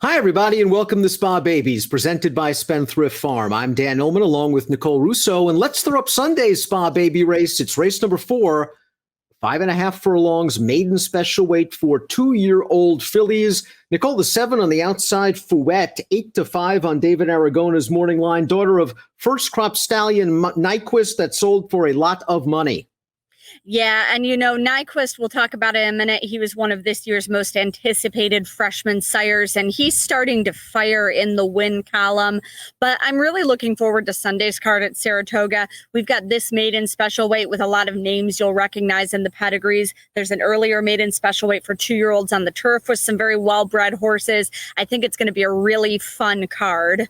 Hi, everybody, and welcome to Spa Babies, presented by Spendthrift Farm. I'm Dan Illman, along with Nicole Russo, and let's throw up Sunday's Spa Baby race. It's race number 4, 5.5 furlongs, maiden special weight for 2-year-old fillies. Nicole, the 7 on the outside, Fouette, 8-5 on David Aragona's morning line, daughter of first crop stallion Nyquist that sold for a lot of money. Yeah, and Nyquist, we'll talk about it in a minute. He was one of this year's most anticipated freshman sires, and he's starting to fire in the win column. But I'm really looking forward to Sunday's card at Saratoga. We've got this maiden special weight with a lot of names you'll recognize in the pedigrees. There's an earlier maiden special weight for 2-year-olds on the turf with some very well-bred horses. I think it's going to be a really fun card.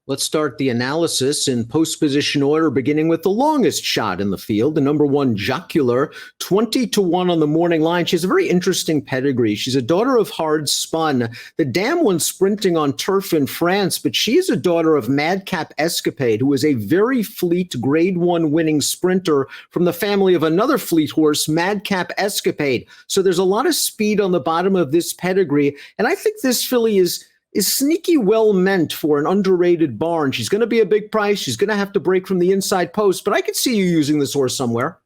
Let's start the analysis in post-position order, beginning with the longest shot in the field, the number 1 Jocular, 20-1 on the morning line. She has a very interesting pedigree. She's a daughter of Hard Spun, the dam one sprinting on turf in France, but she is a daughter of Madcap Escapade, who is a very fleet Grade 1 winning sprinter from the family of another fleet horse, Madcap Escapade. So there's a lot of speed on the bottom of this pedigree, and I think this filly is sneaky well meant for an underrated barn. She's going to be a big price. She's going to have to break from the inside post, but I could see you using this horse somewhere.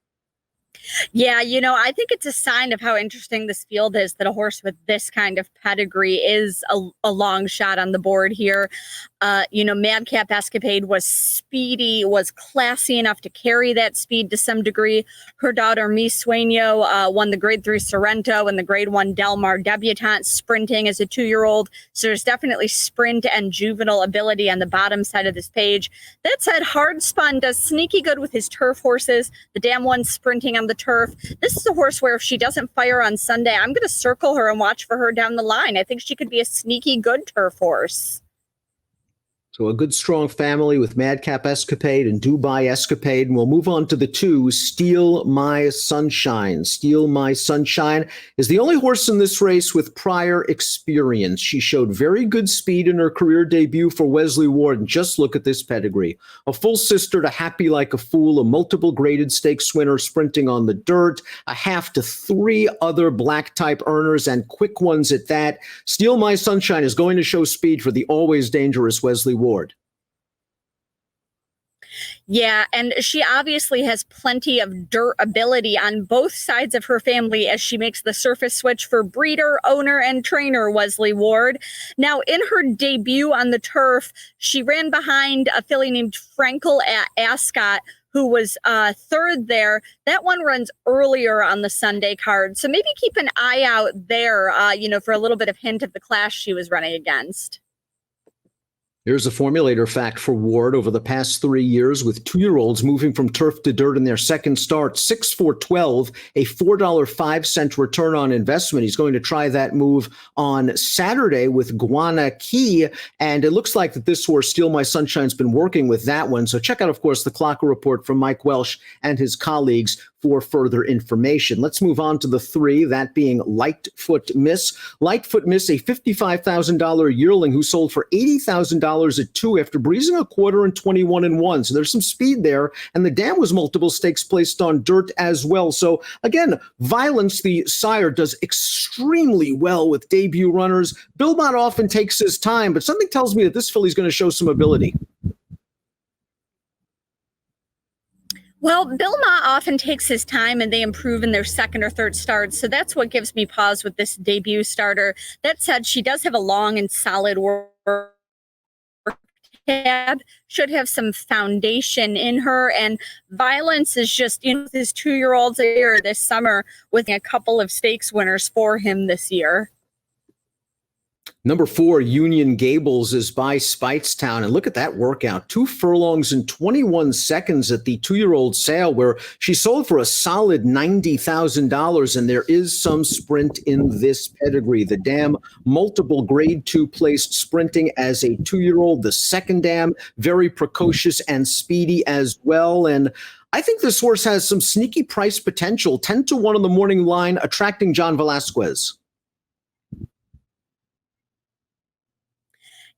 Yeah, I think it's a sign of how interesting this field is that a horse with this kind of pedigree is a long shot on the board here. Madcap Escapade was speedy, was classy enough to carry that speed to some degree. Her daughter, Mi Sueño, won the Grade 3 Sorrento and the Grade 1 Del Mar Debutante sprinting as a 2-year-old. So there's definitely sprint and juvenile ability on the bottom side of this page. That said, Hard Spun does sneaky good with his turf horses. The Dam 1 sprinting on the turf. This is a horse where if she doesn't fire on Sunday, I'm going to circle her and watch for her down the line. I think she could be a sneaky good turf horse. So a good, strong family with Madcap Escapade and Dubai Escapade. And we'll move on to the 2, Steal My Sunshine. Steal My Sunshine is the only horse in this race with prior experience. She showed very good speed in her career debut for Wesley Ward. And just look at this pedigree. A full sister to Happy Like a Fool, a multiple graded stakes winner sprinting on the dirt, a half to 3 other black type earners and quick ones at that. Steal My Sunshine is going to show speed for the always dangerous Wesley Ward. Yeah, and she obviously has plenty of dirt ability on both sides of her family as she makes the surface switch for breeder, owner, and trainer Wesley Ward. Now, in her debut on the turf, she ran behind a filly named Frankel at Ascot, who was 3rd there. That one runs earlier on the Sunday card. So maybe keep an eye out there, for a little bit of hint of the class she was running against. Here's a formulator fact for Ward over the past 3 years with 2-year-olds moving from turf to dirt in their second start, 6-4-12, a $4.05 return on investment. He's going to try that move on Saturday with Guana Key, and it looks like that this horse, Steal My Sunshine's been working with that one. So check out, of course, the Clocker report from Mike Welsh and his colleagues for further information. Let's move on to the 3, that being Lightfoot Miss. Lightfoot Miss, a $55,000 yearling who sold for $80,000 at 2 after breezing a quarter and 21-1. So there's some speed there, and the dam was multiple stakes placed on dirt as well. So again, Violence, the sire, does extremely well with debut runners. Bilbot often takes his time, but something tells me that this filly's going to show some ability. Well, Bilma often takes his time and they improve in their second or third starts. So that's what gives me pause with this debut starter. That said, she does have a long and solid work tab, should have some foundation in her. And Violence is just, his 2-year-olds here this summer with a couple of stakes winners for him this year. Number 4, Union Gables, is by Speightstown. And look at that workout. 2 furlongs and 21 seconds at the 2-year-old sale, where she sold for a solid $90,000. And there is some sprint in this pedigree. The dam, multiple Grade 2 placed sprinting as a 2-year-old. The second dam, very precocious and speedy as well. And I think this horse has some sneaky price potential. 10-1 on the morning line, attracting John Velasquez.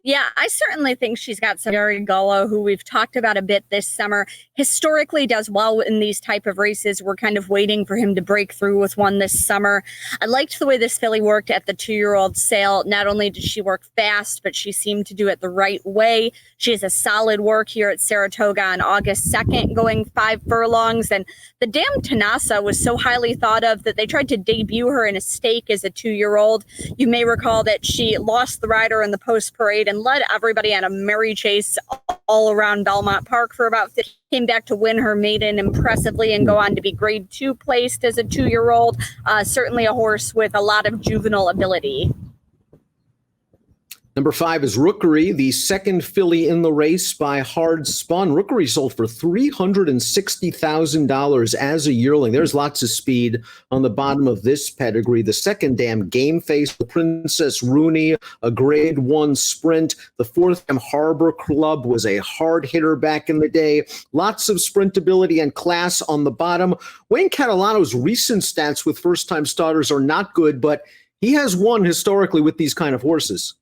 Yeah, I certainly think she's got some. Gary Gullo, who we've talked about a bit this summer, historically does well in these type of races. We're kind of waiting for him to break through with one this summer. I liked the way this filly worked at the 2-year-old sale. Not only did she work fast, but she seemed to do it the right way. She has a solid work here at Saratoga on August 2nd, going 5 furlongs. And the Dam Tanasa was so highly thought of that they tried to debut her in a stake as a 2-year-old. You may recall that she lost the rider in the post parade and led everybody on a merry chase all around Belmont Park for about 50. Came back to win her maiden impressively and go on to be grade 2 placed as a 2-year-old. Certainly a horse with a lot of juvenile ability. Number 5 is Rookery, the second filly in the race by Hard Spun. Rookery sold for $360,000 as a yearling. There's lots of speed on the bottom of this pedigree. The second dam, Game Face, the Princess Rooney, a grade 1 sprint. The fourth dam, Harbor Club, was a hard hitter back in the day. Lots of sprintability and class on the bottom. Wayne Catalano's recent stats with first-time starters are not good, but he has won historically with these kind of horses.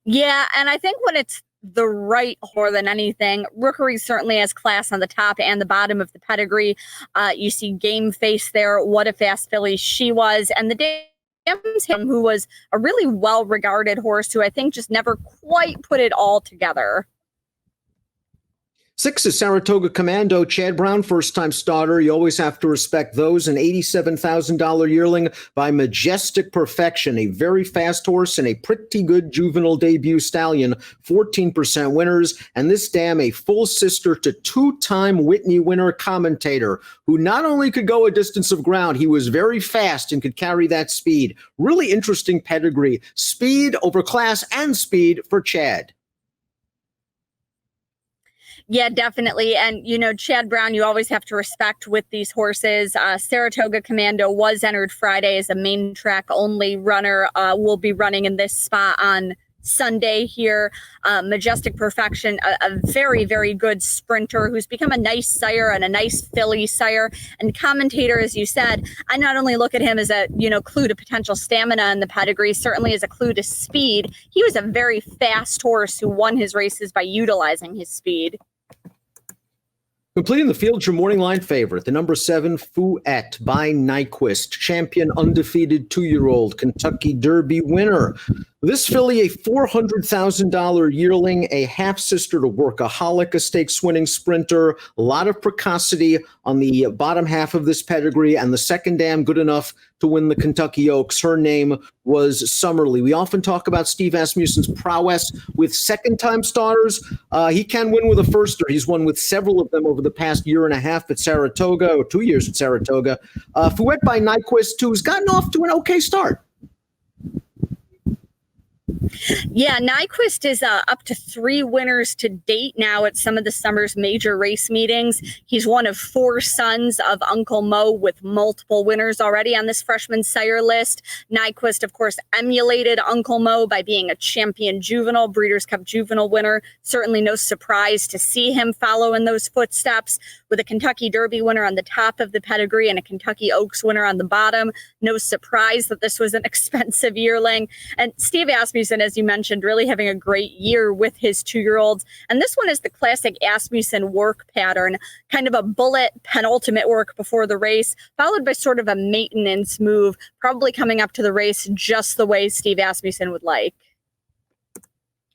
Yeah, and I think when it's the right more than anything, Rookery certainly has class on the top and the bottom of the pedigree. You see Game Face there. What a fast filly she was. And the Dam's him, who was a really well-regarded horse who I think just never quite put it all together. 6 is Saratoga Commando, Chad Brown, first-time starter. You always have to respect those. An $87,000 yearling by Majestic Perfection, a very fast horse and a pretty good juvenile debut stallion, 14% winners. And this dam, a full sister to 2-time Whitney winner Commentator, who not only could go a distance of ground, he was very fast and could carry that speed. Really interesting pedigree. Speed over class and speed for Chad. Yeah, definitely. And, you know, Chad Brown, you always have to respect with these horses. Saratoga Commando was entered Friday as a main track only runner. Will be running in this spot on Sunday here. Majestic Perfection, a very, very good sprinter who's become a nice sire and a nice filly sire. And Commentator, as you said, I not only look at him as a, clue to potential stamina in the pedigree, certainly as a clue to speed. He was a very fast horse who won his races by utilizing his speed. Completing the field, your morning line favorite, the number 7, Fouette by Nyquist, champion undefeated 2-year-old Kentucky Derby winner. This filly, a $400,000 yearling, a half-sister to Workaholic, a stakes-winning sprinter, a lot of precocity on the bottom half of this pedigree, and the second dam good enough to win the Kentucky Oaks. Her name was Summerly. We often talk about Steve Asmussen's prowess with second-time starters. He can win with a firster. He's won with several of them over the past year and a half at Saratoga, or 2 years at Saratoga. Fouette by Nyquist, too, has gotten off to an okay start. Yeah, Nyquist is up to 3 winners to date now at some of the summer's major race meetings. He's one of 4 sons of Uncle Mo with multiple winners already on this freshman sire list. Nyquist, of course, emulated Uncle Mo by being a champion juvenile, Breeders' Cup juvenile winner. Certainly no surprise to see him follow in those footsteps. With a Kentucky Derby winner on the top of the pedigree and a Kentucky Oaks winner on the bottom, no surprise that this was an expensive yearling. And Steve Asmussen, as you mentioned, really having a great year with his 2-year-olds. And this one is the classic Asmussen work pattern, kind of a bullet penultimate work before the race, followed by sort of a maintenance move, probably coming up to the race just the way Steve Asmussen would like.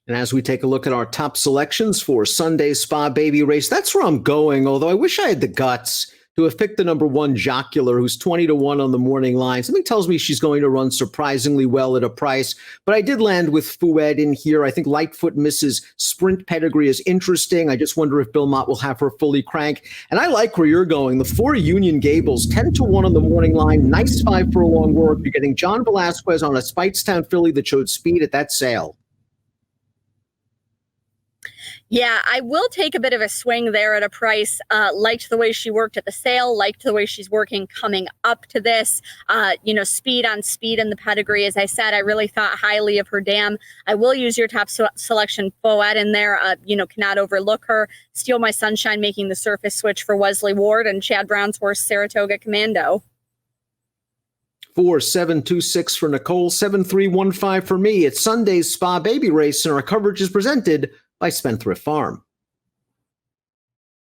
And as we take a look at our top selections for Sunday's Spa Baby race, that's where I'm going, although I wish I had the guts to have picked the number 1 Jocular, who's 20-1 on the morning line. Something tells me she's going to run surprisingly well at a price, but I did land with Fouette in here. I think Lightfoot Mrs. Sprint pedigree is interesting. I just wonder if Bill Mott will have her fully crank. And I like where you're going. The 4 Union Gables, 10-1 on the morning line. Nice 5 furlong work. You're getting John Velasquez on a Speightstown filly that showed speed at that sale. Yeah, I will take a bit of a swing there at a price. Liked the way she worked at the sale, liked the way she's working coming up to this. Speed on speed in the pedigree. As I said, I really thought highly of her dam. I will use your top selection, Fouette, in there. Cannot overlook her. Steal My Sunshine making the surface switch for Wesley Ward, and Chad Brown's horse, Saratoga Commando. 4726 for Nicole, 7315 for me. It's Sunday's Spa Baby Race, and our coverage is presented by Spendthrift Farm.